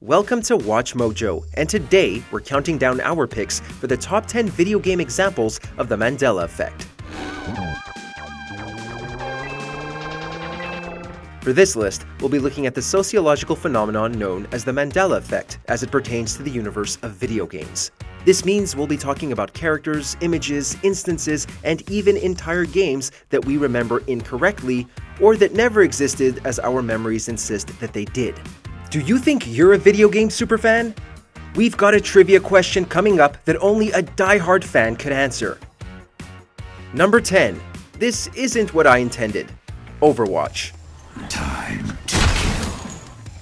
Welcome to Watch Mojo, and today we're counting down our picks for the top 10 video game examples of the Mandela Effect. For this list, we'll be looking at the sociological phenomenon known as the Mandela Effect as it pertains to the universe of video games. This means we'll be talking about characters, images, instances, and even entire games that we remember incorrectly or that never existed as our memories insist that they did. Do you think you're a video game superfan? We've got a trivia question coming up that only a die-hard fan could answer. Number 10. This isn't what I intended. Overwatch. Time to kill.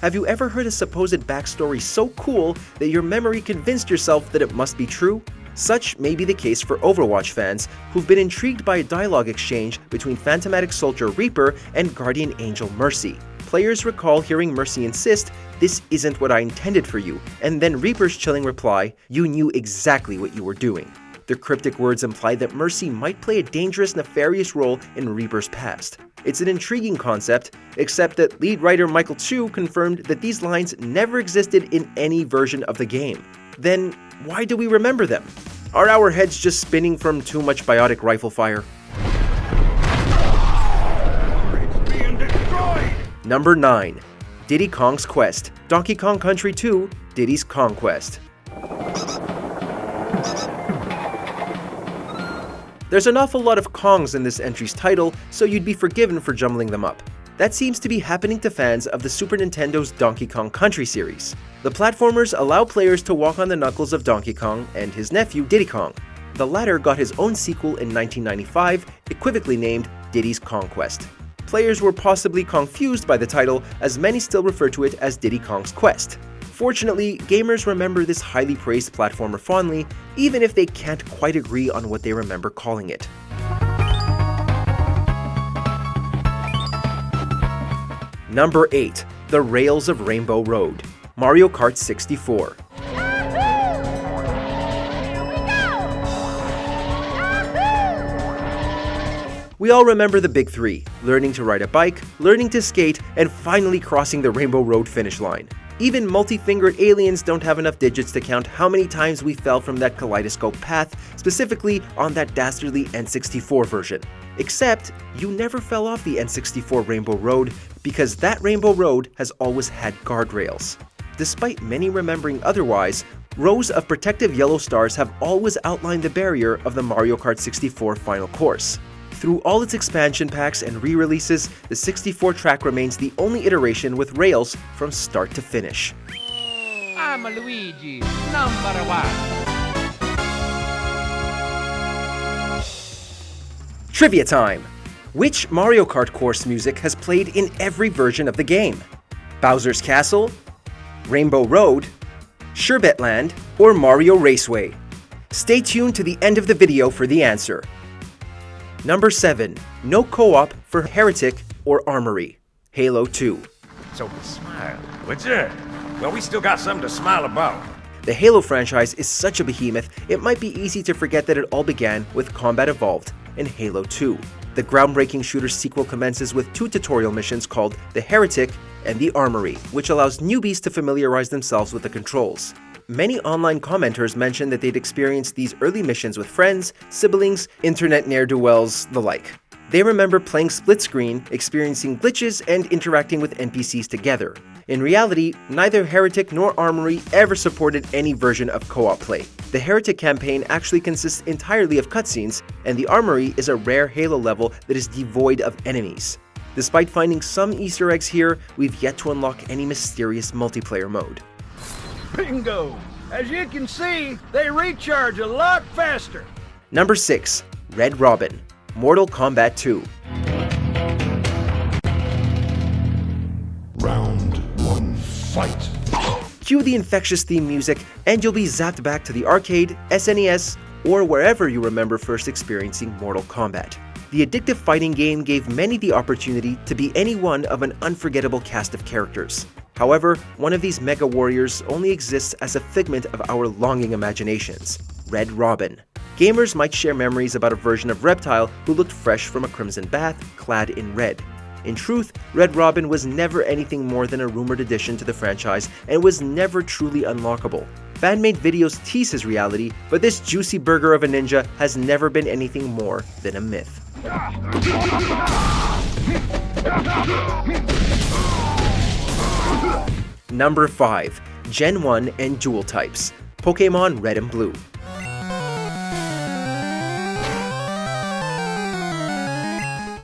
Have you ever heard a supposed backstory so cool that your memory convinced yourself that it must be true? Such may be the case for Overwatch fans who've been intrigued by a dialogue exchange between Phantomatic Soldier Reaper and Guardian Angel Mercy. Players recall hearing Mercy insist, "This isn't what I intended for you," and then Reaper's chilling reply, "You knew exactly what you were doing." The cryptic words imply that Mercy might play a dangerous, nefarious role in Reaper's past. It's an intriguing concept, except that lead writer Michael Chu confirmed that these lines never existed in any version of the game. Then, why do we remember them? Are our heads just spinning from too much biotic rifle fire? Number 9. Diddy Kong's Quest. Donkey Kong Country 2, Diddy's Conquest. There's an awful lot of Kongs in this entry's title, so you'd be forgiven for jumbling them up. That seems to be happening to fans of the Super Nintendo's Donkey Kong Country series. The platformers allow players to walk on the knuckles of Donkey Kong and his nephew Diddy Kong. The latter got his own sequel in 1995, equivocally named Diddy's Conquest. Players were possibly confused by the title, as many still refer to it as Diddy Kong's Quest. Fortunately, gamers remember this highly praised platformer fondly, even if they can't quite agree on what they remember calling it. Number 8. The Rails of Rainbow Road. Mario Kart 64. We all remember the big three: learning to ride a bike, learning to skate, and finally crossing the Rainbow Road finish line. Even multi-fingered aliens don't have enough digits to count how many times we fell from that kaleidoscope path, specifically on that dastardly N64 version. Except, you never fell off the N64 Rainbow Road, because that Rainbow Road has always had guardrails. Despite many remembering otherwise, rows of protective yellow stars have always outlined the barrier of the Mario Kart 64 final course. Through all its expansion packs and re-releases, the 64 track remains the only iteration with rails from start to finish. I'm a Luigi, number 1. Trivia time! Which Mario Kart course music has played in every version of the game? Bowser's Castle, Rainbow Road, Sherbet Land, or Mario Raceway? Stay tuned to the end of the video for the answer. Number 7. No co-op for Heretic or Armory. Halo 2. So smile, would ya? Well, we still got something to smile about. The Halo franchise is such a behemoth, it might be easy to forget that it all began with Combat Evolved in Halo 2. The groundbreaking shooter sequel commences with 2 tutorial missions called the Heretic and the Armory, which allows newbies to familiarize themselves with the controls. Many online commenters mentioned that they'd experienced these early missions with friends, siblings, internet ne'er-do-wells, the like. They remember playing split screen, experiencing glitches, and interacting with NPCs together. In reality, neither Heretic nor Armory ever supported any version of co-op play. The Heretic campaign actually consists entirely of cutscenes, and the Armory is a rare Halo level that is devoid of enemies. Despite finding some Easter eggs here, we've yet to unlock any mysterious multiplayer mode. Bingo! As you can see, they recharge a lot faster. Number 6. Red Robin. Mortal Kombat 2. Round 1, fight. Cue the infectious theme music, and you'll be zapped back to the arcade, SNES, or wherever you remember first experiencing Mortal Kombat. The addictive fighting game gave many the opportunity to be any one of an unforgettable cast of characters. However, one of these mega warriors only exists as a figment of our longing imaginations: Red Robin. Gamers might share memories about a version of Reptile who looked fresh from a crimson bath, clad in red. In truth, Red Robin was never anything more than a rumored addition to the franchise and was never truly unlockable. Fan-made videos tease his reality, but this juicy burger of a ninja has never been anything more than a myth. Number 5. Gen 1 and Dual Types, Pokémon Red and Blue.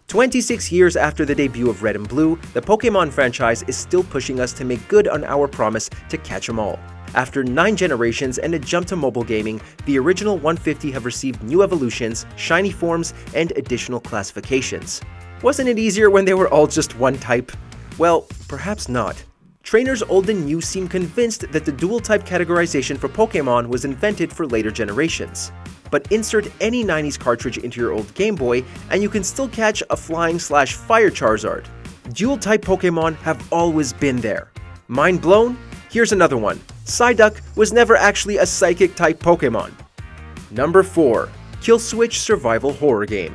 "26 years after the debut of Red and Blue, the Pokémon franchise is still pushing us to make good on our promise to catch 'em all. After 9 generations and a jump to mobile gaming, the original 150 have received new evolutions, shiny forms, and additional classifications. Wasn't it easier when they were all just one type? Well, perhaps not. Trainers old and new seem convinced that the dual-type categorization for Pokémon was invented for later generations. But insert any 90s cartridge into your old Game Boy, and you can still catch a flying/fire Charizard. Dual-type Pokémon have always been there. Mind blown? Here's another one. Psyduck was never actually a Psychic-type Pokémon. Number 4. Kill Switch Survival Horror Game.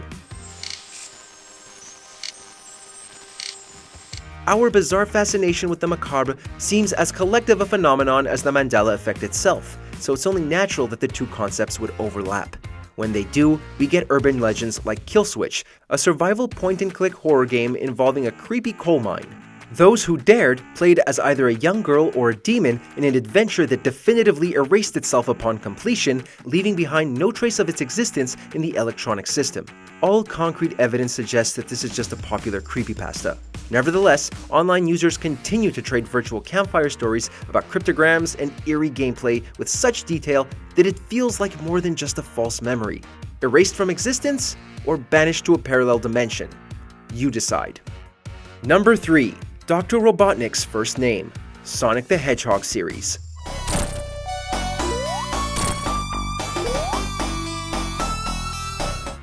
Our bizarre fascination with the macabre seems as collective a phenomenon as the Mandela Effect itself, so it's only natural that the two concepts would overlap. When they do, we get urban legends like Kill Switch, a survival point-and-click horror game involving a creepy coal mine. Those who dared played as either a young girl or a demon in an adventure that definitively erased itself upon completion, leaving behind no trace of its existence in the electronic system. All concrete evidence suggests that this is just a popular creepypasta. Nevertheless, online users continue to trade virtual campfire stories about cryptograms and eerie gameplay with such detail that it feels like more than just a false memory. Erased from existence or banished to a parallel dimension? You decide. Number 3. Dr. Robotnik's first name, Sonic the Hedgehog series.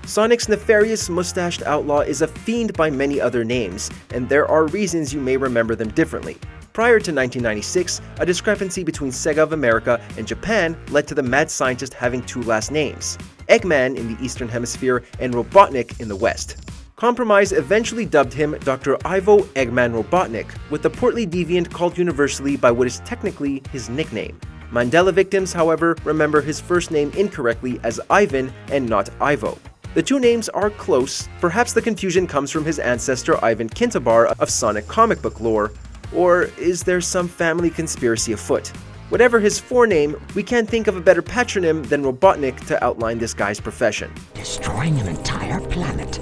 Sonic's nefarious mustached outlaw is a fiend by many other names, and there are reasons you may remember them differently. Prior to 1996, a discrepancy between Sega of America and Japan led to the mad scientist having 2 last names, Eggman in the Eastern Hemisphere and Robotnik in the West. Compromise eventually dubbed him Dr. Ivo Eggman Robotnik, with the portly deviant called universally by what is technically his nickname. Mandela victims, however, remember his first name incorrectly as Ivan and not Ivo. The two names are close. Perhaps the confusion comes from his ancestor Ivan Kintabar of Sonic comic book lore, or is there some family conspiracy afoot? Whatever his forename, we can't think of a better patronym than Robotnik to outline this guy's profession. Destroying an entire planet.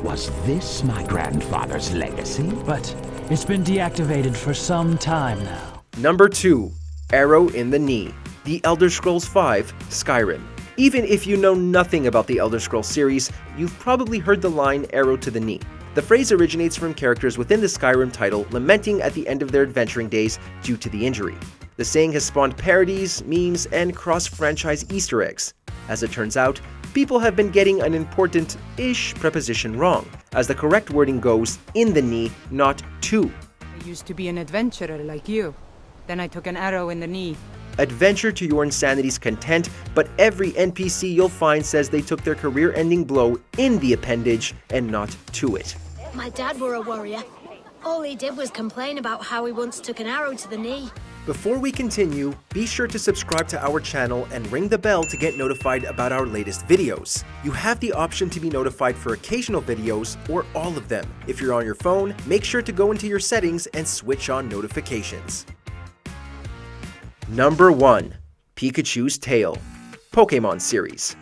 Was this my grandfather's legacy? But it's been deactivated for some time now. Number 2. Arrow in the Knee, The Elder Scrolls V: Skyrim. Even if you know nothing about the Elder Scrolls series, you've probably heard the line "arrow to the knee." The phrase originates from characters within the Skyrim title lamenting at the end of their adventuring days due to the injury. The saying has spawned parodies, memes, and cross-franchise Easter eggs. As it turns out, people have been getting an important-ish preposition wrong, as the correct wording goes "in the knee," not "to." I used to be an adventurer like you. Then I took an arrow in the knee. Adventure to your insanity's content, but every NPC you'll find says they took their career-ending blow in the appendage and not to it. My dad were a warrior. All he did was complain about how he once took an arrow to the knee. Before we continue, be sure to subscribe to our channel and ring the bell to get notified about our latest videos. You have the option to be notified for occasional videos or all of them. If you're on your phone, make sure to go into your settings and switch on notifications. Number 1. Pikachu's Tail, Pokémon series.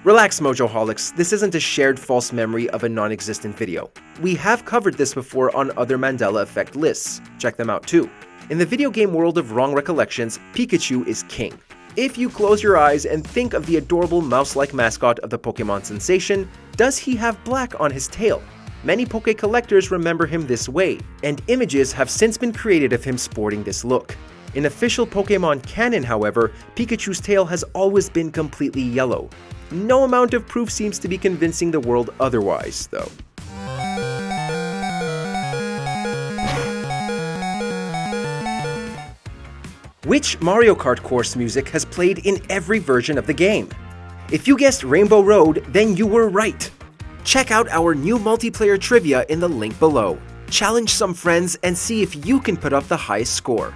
Relax, Mojoholics, this isn't a shared false memory of a non-existent video. We have covered this before on other Mandela Effect lists. Check them out too. In the video game world of wrong recollections, Pikachu is king. If you close your eyes and think of the adorable mouse-like mascot of the Pokémon sensation, does he have black on his tail? Many Poké collectors remember him this way, and images have since been created of him sporting this look. In official Pokémon canon, however, Pikachu's tail has always been completely yellow. No amount of proof seems to be convincing the world otherwise, though. Which Mario Kart course music has played in every version of the game? If you guessed Rainbow Road, then you were right. Check out our new multiplayer trivia in the link below. Challenge some friends and see if you can put up the highest score.